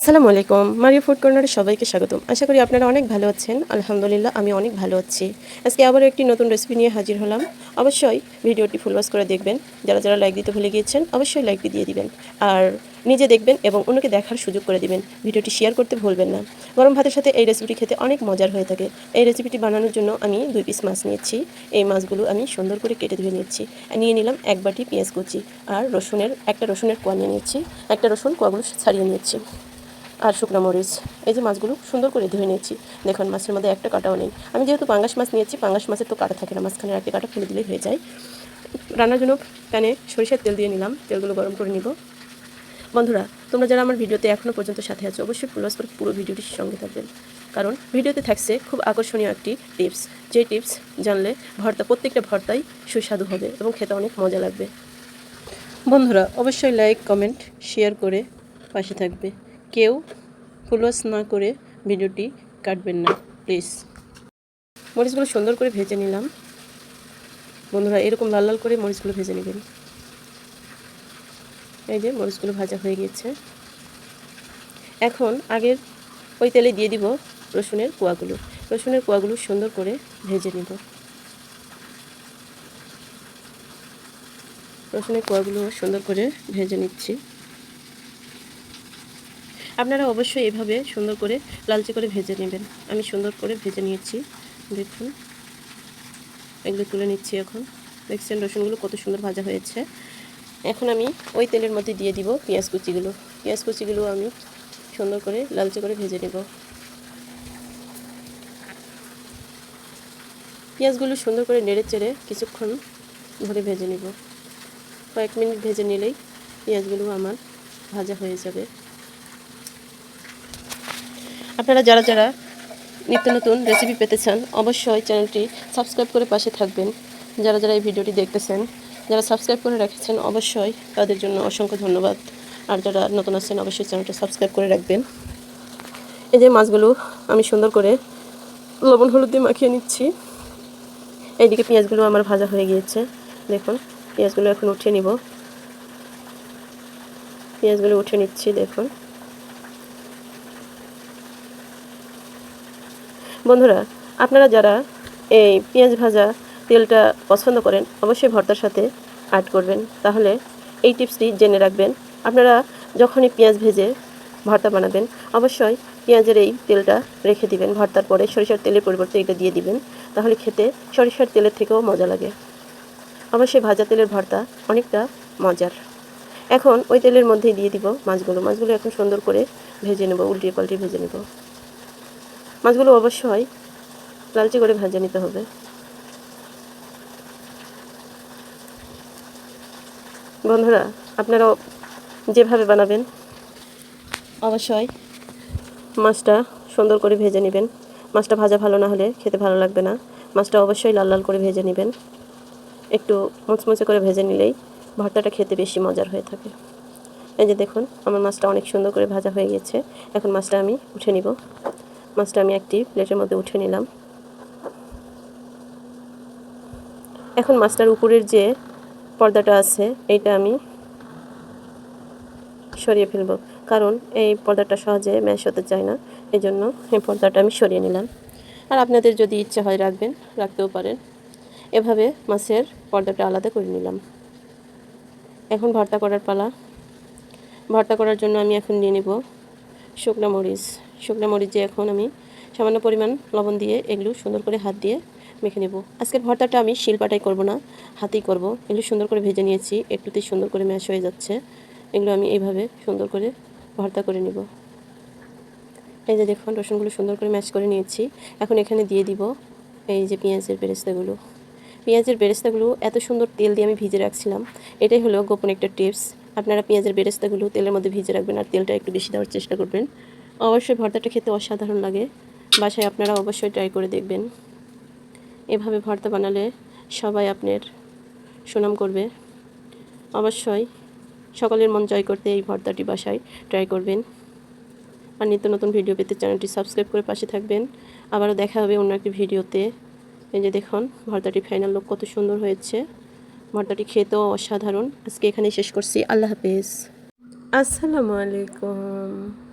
আসসালামু আলাইকুম। মারিয়া ফুড কর্নারে সবাইকে স্বাগতম। আশা করি আপনারা অনেক ভালো আছেন। আলহামদুলিল্লাহ আমি অনেক ভালো আছি। আজকে আবারও একটি নতুন রেসিপি নিয়ে হাজির হলাম। অবশ্যই ভিডিওটি ফুল ওয়াচ করে দেখবেন। যারা লাইক দিতে ভুলে গিয়েছেন অবশ্যই লাইকটি দিয়ে দিবেন। আর নিজে দেখবেন এবং অন্যকে দেখার সুযোগ করে দিবেন। ভিডিওটি শেয়ার করতে ভুলবেন না। গরম ভাতের সাথে এই রেসিপিটি খেতে অনেক মজার হয়ে থাকে। এই রেসিপিটি বানানোর জন্য আমি 2 পিস মাছ নিয়েছি। এই মাছগুলো আমি সুন্দর করে কেটে ধুয়ে নিয়েছি। নিয়ে নিলাম 1 বাটি পেঁয়াজ কুচি আর একটা রসুনের কোয়া নিয়ে নিয়েছি। একটা রসুন কোয়াগুলো ছাড়িয়ে নিয়েছি। আর শুকনো মরিচ। এই যে মাছগুলো সুন্দর করে ধুয়ে নিয়েছি। দেখুন মাছের মধ্যে একটা কাঁটাও নেই। আমি যেহেতু পাঙ্গাস মাছ নিয়েছি, পাঙ্গাস মাছের তো কাঁটা থাকে না, মাঝখানের একটা কাঁটা ফেলে দিলেই হয়ে যায়। রান্নার জন্য প্যানে সরিষার তেল দিয়ে নিলাম। তেলগুলো গরম করে নিব। বন্ধুরা, তোমরা যারা আমার ভিডিওতে এখনও পর্যন্ত সাথে আছো অবশ্যই ফুল ওয়াচ করে পুরো ভিডিওটির সঙ্গে থাকবেন, কারণ ভিডিওতে থাকছে খুব আকর্ষণীয় একটি টিপস। যে টিপস জানলে প্রত্যেকটা ভর্তাই সুস্বাদু হবে এবং খেতে অনেক মজা লাগবে। বন্ধুরা অবশ্যই লাইক, কমেন্ট, শেয়ার করে পাশে থাকবে। কেউ ফুল ওয়াচ না করে ভিডিওটি কাটবেন না প্লিজ। মরিচগুলো সুন্দর করে ভেজে নিলাম। বন্ধুরা এরকম লাল লাল করে মরিচগুলো ভেজে নেবেন। এই যে মরিচগুলো ভাজা হয়ে গিয়েছে। এখন আগের ওই তেলে দিয়ে দিব রসুনের কোয়াগুলো। রসুনের কোয়াগুলো সুন্দর করে ভেজে নিব। রসুনের কোয়াগুলো সুন্দর করে ভেজে নিচ্ছি। আপনারা অবশ্যই এভাবে সুন্দর করে লালচে করে ভেজে নেবেন। আমি সুন্দর করে ভেজে নিয়েছি। দেখুন এগুলো তুলে নিচ্ছি। এখন দেখছেন রসুনগুলো কত সুন্দর ভাজা হয়েছে। এখন আমি ওই তেলের মধ্যে দিয়ে দিব পেঁয়াজ কুচিগুলো। পেঁয়াজ কুচিগুলো আমি সুন্দর করে লালচে করে ভেজে নেব। পেঁয়াজগুলো সুন্দর করে নেড়ে চেড়ে কিছুক্ষণ ধরে ভেজে নেব। কয়েক মিনিট ভেজে নিলেই পেঁয়াজগুলো আমার ভাজা হয়ে যাবে। আপনারা যারা নিত্য নতুন রেসিপি পেতে চান অবশ্যই চ্যানেলটি সাবস্ক্রাইব করে পাশে থাকবেন। যারা এই ভিডিওটি দেখতেছেন, যারা সাবস্ক্রাইব করে রেখেছেন অবশ্যই তাদের জন্য অসংখ্য ধন্যবাদ। আর যারা নতুন আছেন অবশ্যই চ্যানেলটা সাবস্ক্রাইব করে রাখবেন। এই যে মাছগুলো আমি সুন্দর করে লবণ হলুদ দিয়ে মাখিয়ে নিচ্ছি। এইদিকে পেঁয়াজগুলো আমার ভাজা হয়ে গিয়েছে। দেখুন পেঁয়াজগুলো এখন উঠিয়ে নিব। পেঁয়াজগুলো উঠিয়ে নিচ্ছি। দেখুন বন্ধুরা, আপনারা যারা এই পেঁয়াজ ভাজা তেলটা পছন্দ করেন অবশ্যই ভর্তার সাথে অ্যাড করবেন। তাহলে এই টিপসটি জেনে রাখবেন। আপনারা যখনই পেঁয়াজ ভেজে ভর্তা বানাবেন অবশ্যই পেঁয়াজের এই তেলটা রেখে দিবেন। ভর্তার পরে সরিষার তেলের পরিবর্তে এটা দিয়ে দিবেন, তাহলে খেতে সরিষার তেলের থেকেও মজা লাগে। অবশ্যই ভাজা তেলের ভর্তা অনেকটা মজার। এখন ওই তেলের মধ্যেই দিয়ে দিব মাছগুলো এখন সুন্দর করে ভেজে নেব, উল্টিয়ে পাল্টিয়ে ভেজে নেব। মাছগুলো অবশ্যই লালচে করে ভেজে নিতে হবে। বন্ধুরা আপনারাও যেভাবে বানাবেন অবশ্যই মাছটা সুন্দর করে ভেজে নেবেন। মাছটা ভাজা ভালো না হলে খেতে ভালো লাগবে না। মাছটা অবশ্যই লাল লাল করে ভেজে নেবেন। একটু মুচমুচে করে ভেজে নিলেই ভর্তাটা খেতে বেশি মজার হয়ে থাকে। এই যে দেখুন আমার মাছটা অনেক সুন্দর করে ভাজা হয়ে গেছে। এখন মাছটা আমি উঠে নিব। মাছটা আমি একটি প্লেটের মধ্যে উঠে নিলাম। এখন মাছটার উপরের যে পর্দাটা আছে এইটা আমি সরিয়ে ফেলব, কারণ এই পর্দাটা সহজে ম্যাশ হতে চায় না। এই জন্য এই পর্দাটা আমি সরিয়ে নিলাম। আর আপনাদের যদি ইচ্ছা হয় রাখতেও পারেন। এভাবে মাছের পর্দাটা আলাদা করে নিলাম। এখন ভর্তা করার পালা। ভর্তা করার জন্য আমি এখন নিয়ে নেব শুকনো মরিচ দিয়ে এখন আমি সামান্য পরিমাণ লবণ দিয়ে এগুলো সুন্দর করে হাত দিয়ে মেখে নেব। আজকের ভর্তাটা আমি শিলপাটাই করব না, হাতেই করব। এগুলো সুন্দর করে ভেজে নিয়েছি, একটুতেই সুন্দর করে ম্যাশ হয়ে যাচ্ছে। এগুলো আমি এইভাবে সুন্দর করে ভর্তা করে নেব। এই যে দেখুন রসুনগুলো সুন্দর করে ম্যাশ করে নিয়েছি। এখন এখানে দিয়ে দিব এই যে পেঁয়াজের বেরেস্তাগুলো এত সুন্দর তেল দিয়ে আমি ভিজে রাখছিলাম। এটাই হলো গোপন একটা টিপস। আপনারা পেঁয়াজের বেরেস্তাগুলো তেলের মধ্যে ভিজে রাখবেন আর তেলটা একটু বেশি দেওয়ার চেষ্টা করবেন। অবশ্যই ভর্তাটা খেতে অসাধারণ লাগে। বাসায় আপনারা অবশ্যই ট্রাই করে দেখবেন। এভাবে ভর্তা বানালে সবাই আপনার সুনাম করবে। অবশ্যই সকলের মন জয় করতে এই ভর্তাটি বাসায় ট্রাই করবেন। আর নিত্য নতুন ভিডিও পেতে চ্যানেলটি সাবস্ক্রাইব করে পাশে থাকবেন। আবারও দেখা হবে অন্য একটি ভিডিওতে। এই যে দেখুন ভর্তাটি ফাইনাল লুক কত সুন্দর হয়েছে। ভর্তাটি খেতেও অসাধারণ। আজকে এখানেই শেষ করছি। আল্লাহ হাফেজ। আসসালামু আলাইকুম।